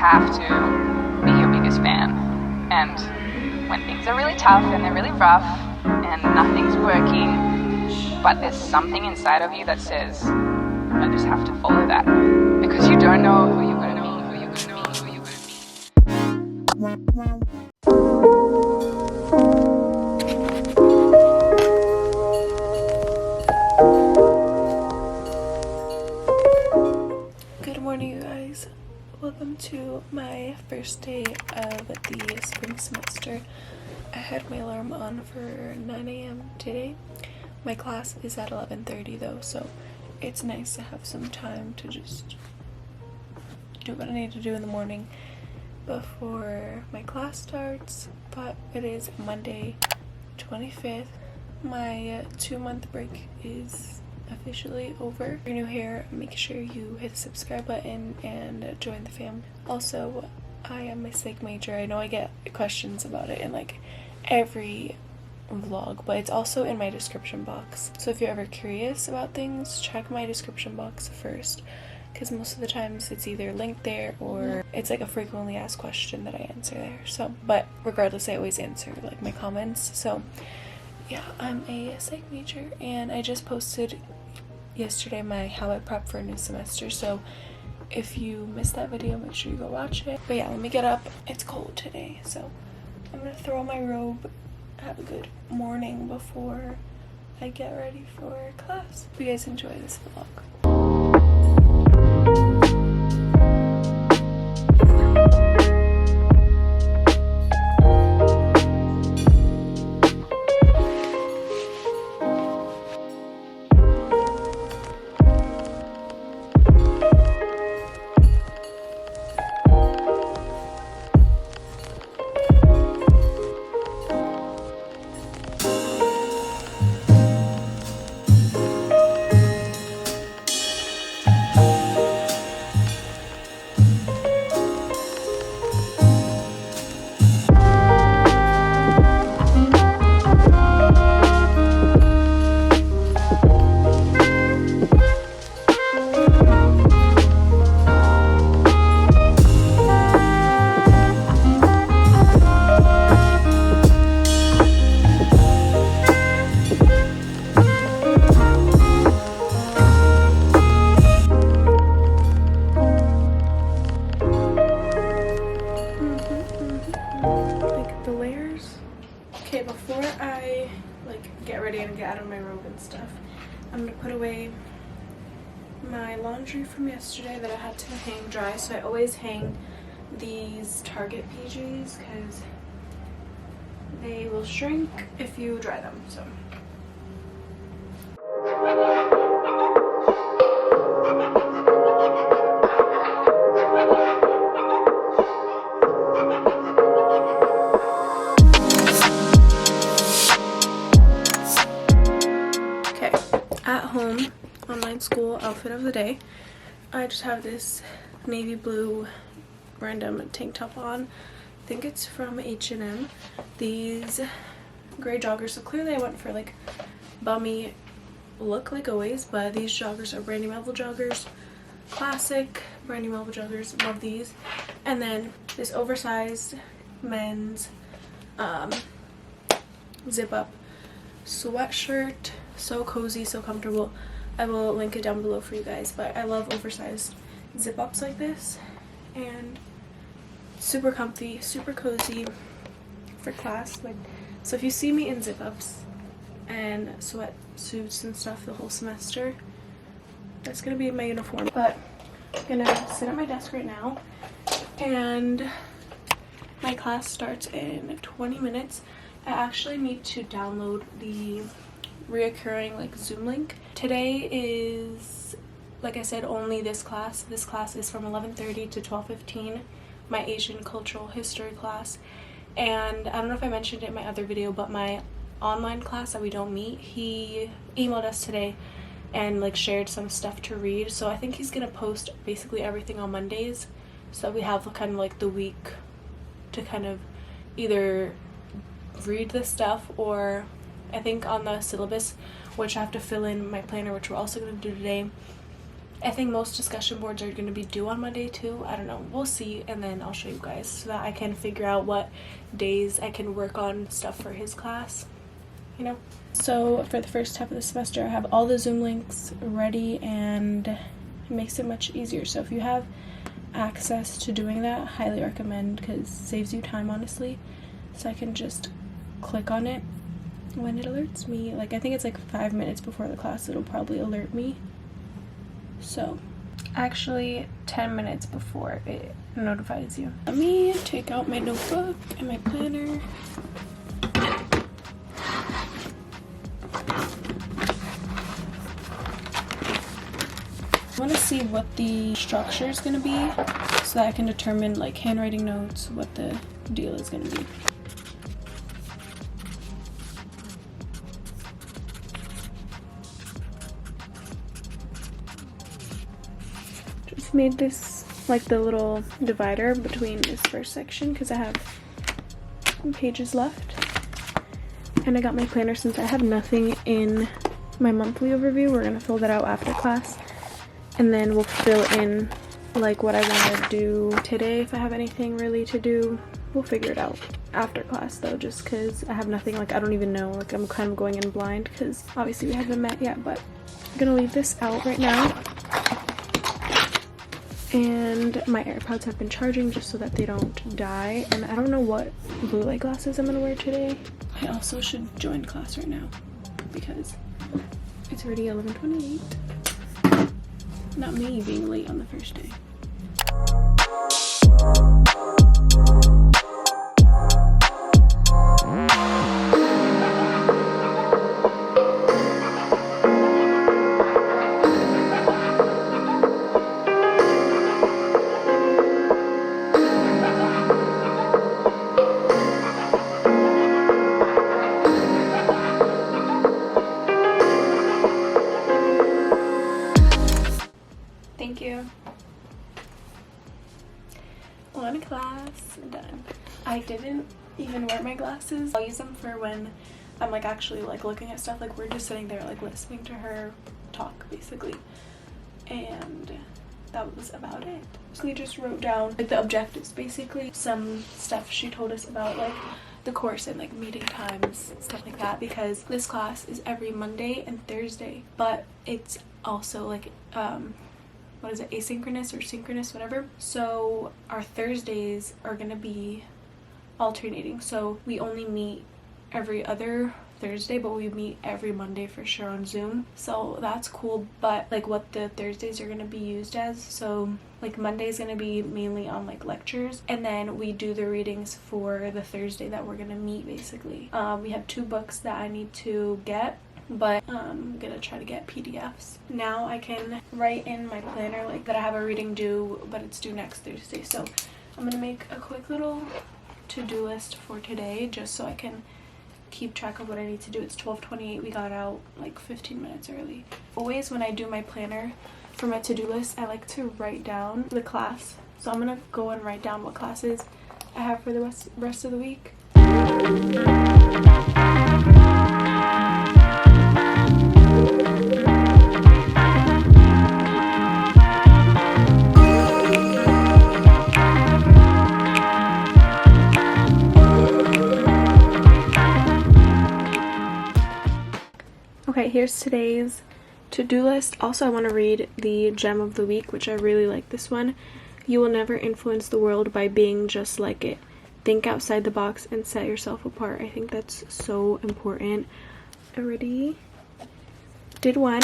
have to be your biggest fan. And when things are really tough and they're really rough and nothing's working, but there's something inside of you that says, I just have to follow that. Because you don't know who you're going to be, who you're going to be, who you're going to be. Good morning, you guys. Welcome to my first day of the spring semester. I had my alarm on for 9 a.m. today. My class is at 11:30 though, so it's nice to have some time to just do what I need to do in the morning before my class starts. But it is Monday 25th. My 2-month break is officially over. If you're new here, make sure you hit the subscribe button and join the fam. Also, I am a psych major. I know I get questions about it in like every vlog, but it's also in my description box. So if you're ever curious about things, check my description box first, because most of the times it's either linked there or it's like a frequently asked question that I answer there. So, but regardless, I always answer like my comments. So yeah, I'm a psych major, and I just posted yesterday my how I prep for a new semester, so if you missed that video, make sure you go watch it. But yeah, let me get up. It's cold today, so I'm gonna throw on my robe, have a good morning before I get ready for class. Hope you guys enjoy this vlog. Before I get ready and get out of my robe and stuff, I'm gonna put away my laundry from yesterday that I had to hang dry. So I always hang these Target PJs because they will shrink if you dry them. So at home, online school outfit of the day. I just have this navy blue random tank top on. I think it's from H&M. These gray joggers. So clearly I went for like bummy look like always, but these joggers are Brandy Melville joggers. Classic Brandy Melville joggers. Love these. And then this oversized men's zip up sweatshirt. So cozy, so comfortable. I will link it down below for you guys, but I love oversized zip ups like this, and super comfy, super cozy for class. Like, so if you see me in zip ups and sweatsuits and stuff the whole semester, that's gonna be my uniform. But I'm gonna sit at my desk right now, and my class starts in 20 minutes. I actually need to download the reoccurring Zoom link. Today is, like I said, only this class. This class is from 11:30 to 12:15, my Asian cultural history class. And I don't know if I mentioned it in my other video, but my online class that we don't meet, he emailed us today and shared some stuff to read. So I think he's gonna post basically everything on Mondays, so that we have kind of the week to kind of either read this stuff, or I think on the syllabus, which I have to fill in my planner, which we're also going to do today, I think most discussion boards are going to be due on Monday too. I don't know. We'll see, and then I'll show you guys so that I can figure out what days I can work on stuff for his class, you know? So for the first half of the semester, I have all the Zoom links ready, and it makes it much easier. So if you have access to doing that, I highly recommend, because it saves you time, honestly. So I can just click on it when it alerts me. Like, I think it's like 5 minutes before the class, it'll probably alert me. So actually 10 minutes before it notifies you. Let me take out my notebook and my planner. I want to see what the structure is going to be so that I can determine, like, handwriting notes, what the deal is going to be. Just made this, like, the little divider between this first section because I have pages left. And I got my planner since I have nothing in my monthly overview. We're going to fill that out after class. And then we'll fill in, like, what I want to do today. If I have anything really to do, we'll figure it out after class though, just because I have nothing, like, I don't even know, like, I'm kind of going in blind because obviously we haven't met yet. But I'm gonna leave this out right now. And my AirPods have been charging just so that they don't die, and I don't know what blue light glasses I'm gonna wear today. I also should join class right now because it's already 11:28. Not me being late on the first day. Thank you. One class done. I didn't even wear my glasses. I'll use them for when I'm, like, actually, like, looking at stuff. Like, we're just sitting there, like, listening to her talk basically, and that was about it. So we just wrote down, like, the objectives basically, some stuff she told us about, like, the course and, like, meeting times, stuff like that, because this class is every Monday and Thursday, but it's also, like, what is it, asynchronous or synchronous, whatever. So our Thursdays are gonna be alternating, so we only meet every other Thursday, but we meet every Monday for sure on Zoom. So that's cool. But, like, what the Thursdays are gonna be used as, so, like, Monday is gonna be mainly on, like, lectures, and then we do the readings for the Thursday that we're gonna meet basically. We have 2 books that I need to get, but I'm gonna try to get PDFs. Now I can write in my planner, like, that I have a reading due, but it's due next Thursday. So I'm gonna make a quick little to-do list for today just so I can keep track of what I need to do. It's 12:28. We got out like 15 minutes early. Always when I do my planner for my to-do list, I like to write down the class. So I'm gonna go and write down what classes I have for the rest of the week. Okay, here's today's to-do list. Also, I want to read the gem of the week, which I really like this one. You will never influence the world by being just like it. Think outside the box and set yourself apart. I think that's so important. I already did one.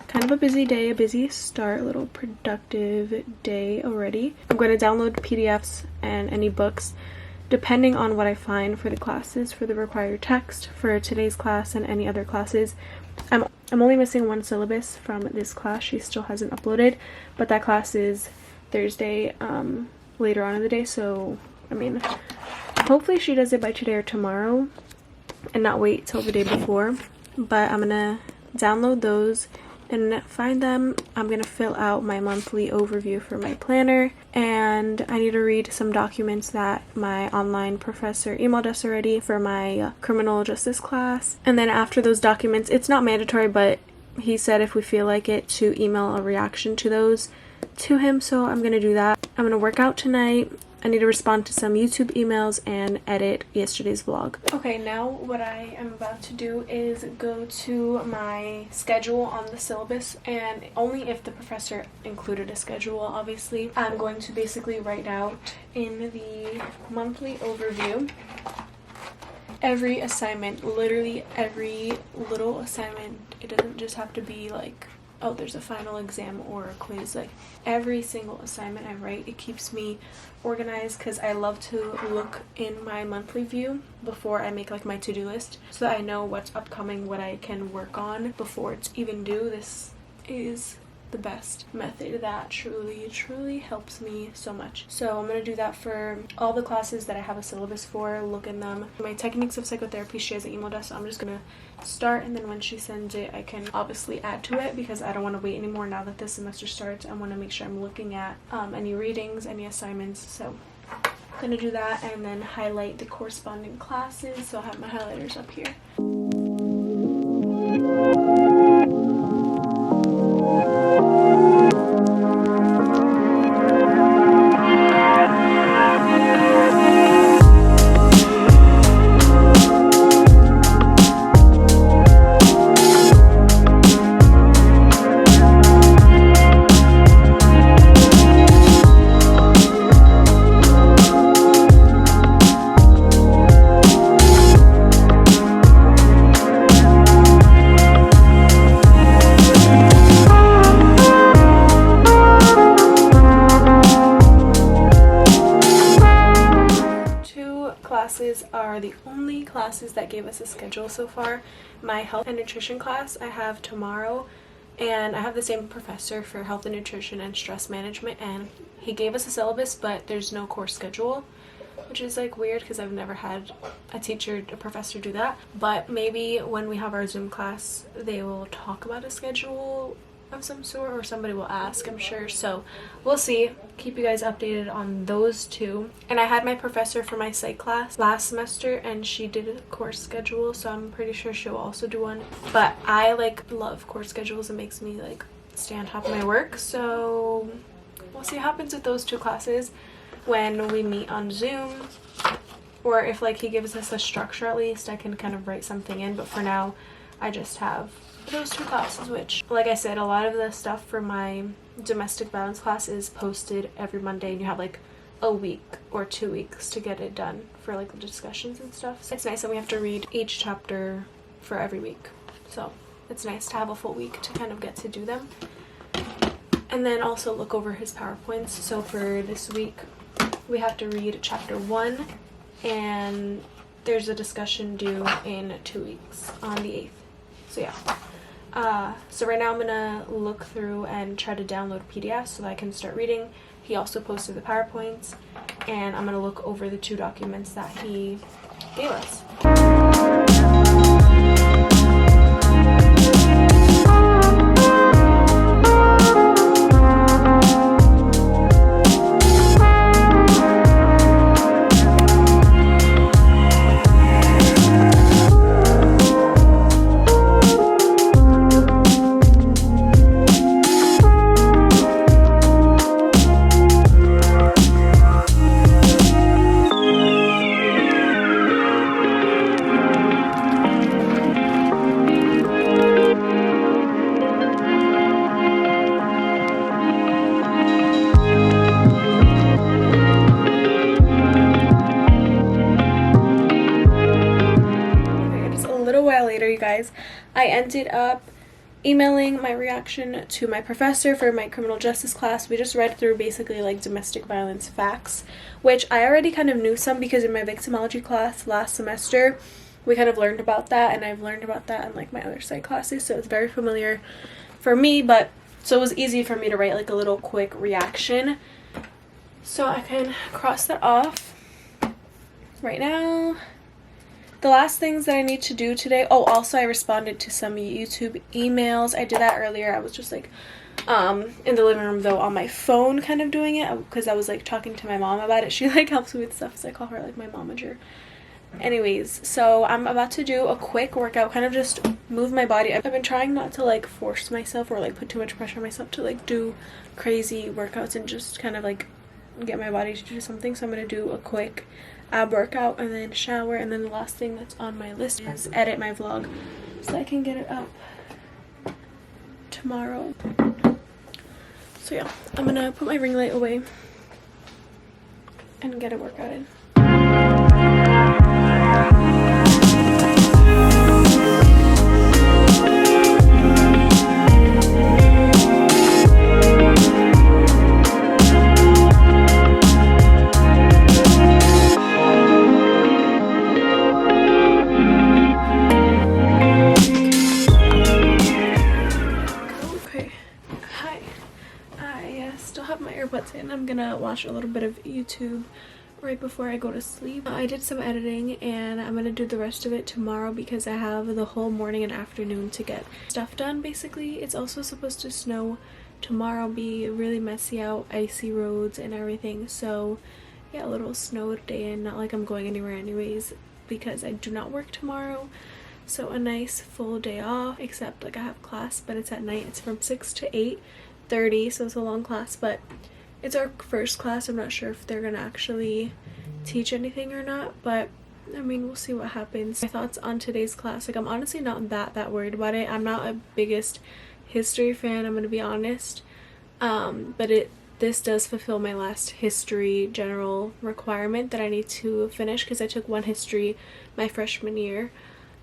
Kind of a busy day, a busy start, a little productive day already. I'm going to download PDFs and any books depending on what I find for the classes, for the required text for today's class and any other classes. I'm only missing one syllabus from this class. She still hasn't uploaded, but that class is Thursday, later on in the day. So, I mean, hopefully she does it by today or tomorrow and not wait till the day before. But I'm gonna download those and find them. I'm gonna fill out my monthly overview for my planner, and I need to read some documents that my online professor emailed us already for my criminal justice class. And then after those documents, it's not mandatory, but he said if we feel like it to email a reaction to those to him, so I'm gonna do that. I'm gonna work out tonight. I need to respond to some YouTube emails and edit yesterday's vlog. Okay, now what I am about to do is go to my schedule on the syllabus, and only if the professor included a schedule, obviously. I'm going to basically write out in the monthly overview every assignment, literally every little assignment. It doesn't just have to be like, oh, there's a final exam or a quiz. Like every single assignment I write, it keeps me organized, because I love to look in my monthly view before I make like my to-do list, so that I know what's upcoming, what I can work on before it's even due. This is the best method that truly helps me so much. So I'm going to do that for all the classes that I have a syllabus for, look in them. My techniques of psychotherapy, she has an email desk, so I'm just going to start, and then when she sends it I can obviously add to it, because I don't want to wait anymore now that this semester starts. I want to make sure I'm looking at any readings, any assignments. So I'm going to do that and then highlight the corresponding classes. So I have my highlighters up here. Are the only classes that gave us a schedule so far. My health and nutrition class I have tomorrow, and I have the same professor for health and nutrition and stress management, and he gave us a syllabus but there's no course schedule, which is like weird because I've never had a professor do that. But maybe when we have our Zoom class they will talk about a schedule of some sort, or somebody will ask, I'm sure. So we'll see. Keep you guys updated on those two. And I had my professor for my psych class last semester, and she did a course schedule, so I'm pretty sure she'll also do one. But I love course schedules. It makes me stay on top of my work. So we'll see what happens with those two classes when we meet on Zoom, or if he gives us a structure, at least I can kind of write something in. But for now I just have those two classes, which, like I said, a lot of the stuff for my domestic violence class is posted every Monday, and you have a week or 2 weeks to get it done for the discussions and stuff. So it's nice that we have to read each chapter for every week, so it's nice to have a full week to kind of get to do them, and then also look over his PowerPoints. So for this week we have to read chapter 1, and there's a discussion due in 2 weeks on the 8th. So yeah. So right now I'm gonna look through and try to download PDFs so that I can start reading. He also posted the PowerPoints, and I'm gonna look over the 2 documents that he gave us. Guys, I ended up emailing my reaction to my professor for my criminal justice class. We just read through basically domestic violence facts, which I already kind of knew some, because in my victimology class last semester we kind of learned about that, and I've learned about that in my other psych classes, so it's very familiar for me. But so it was easy for me to write a little quick reaction, so I can cross that off right now. The last things that I need to do today, oh, also I responded to some YouTube emails. I did that earlier. I was just in the living room though on my phone kind of doing it, because I was talking to my mom about it. She helps me with stuff, so I call her my momager. Anyways, so I'm about to do a quick workout, kind of just move my body. I've been trying not to like force myself or like put too much pressure on myself to like do crazy workouts and just kind of like get my body to do something. So I'm gonna do a quick ab workout and then shower, and then the last thing that's on my list is edit my vlog so I can get it up tomorrow. So yeah, I'm gonna put my ring light away and get a workout in. And I'm gonna watch a little bit of YouTube right before I go to sleep. I did some editing and I'm gonna do the rest of it tomorrow because I have the whole morning and afternoon to get stuff done. Basically, it's also supposed to snow tomorrow, be really messy out, icy roads and everything. So yeah, a little snow day, and not like I'm going anywhere anyways because I do not work tomorrow. So a nice full day off, except like I have class, but it's at night. It's from 6 to 8:30, so it's a long class, but it's our first class. I'm not sure if they're gonna actually teach anything or not, but I mean, we'll see what happens. My thoughts on today's class, like I'm honestly not that worried about it. I'm not a biggest history fan, I'm gonna be honest, but this does fulfill my last history general requirement that I need to finish because I took one history my freshman year.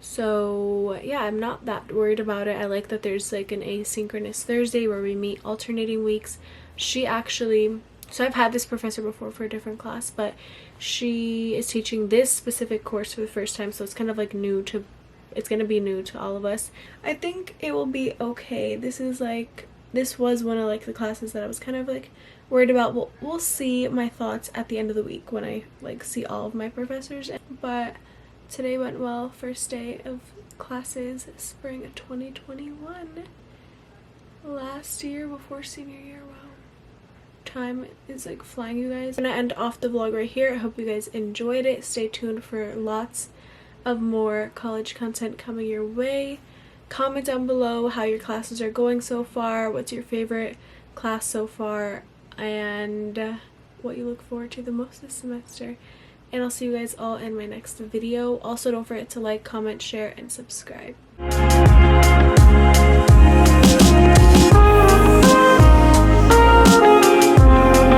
So yeah, I'm not that worried about it. I like that there's like an asynchronous Thursday where we meet alternating weeks. She actually, so I've had this professor before for a different class, but she is teaching this specific course for the first time, so it's kind of like it's gonna be new to all of us. I think it will be okay. This was one of like the classes that I was kind of like worried about. We'll see my thoughts at the end of the week when I like see all of my professors. But today went well. First day of classes, spring of 2021. Last year before senior year. Wow. Time is like flying, you guys. I'm gonna end off the vlog right here. I hope you guys enjoyed it. Stay tuned for lots of more college content coming your way. Comment down below how your classes are going so far, what's your favorite class so far, and what you look forward to the most this semester. And I'll see you guys all in my next video. Also, don't forget to like, comment, share, and subscribe.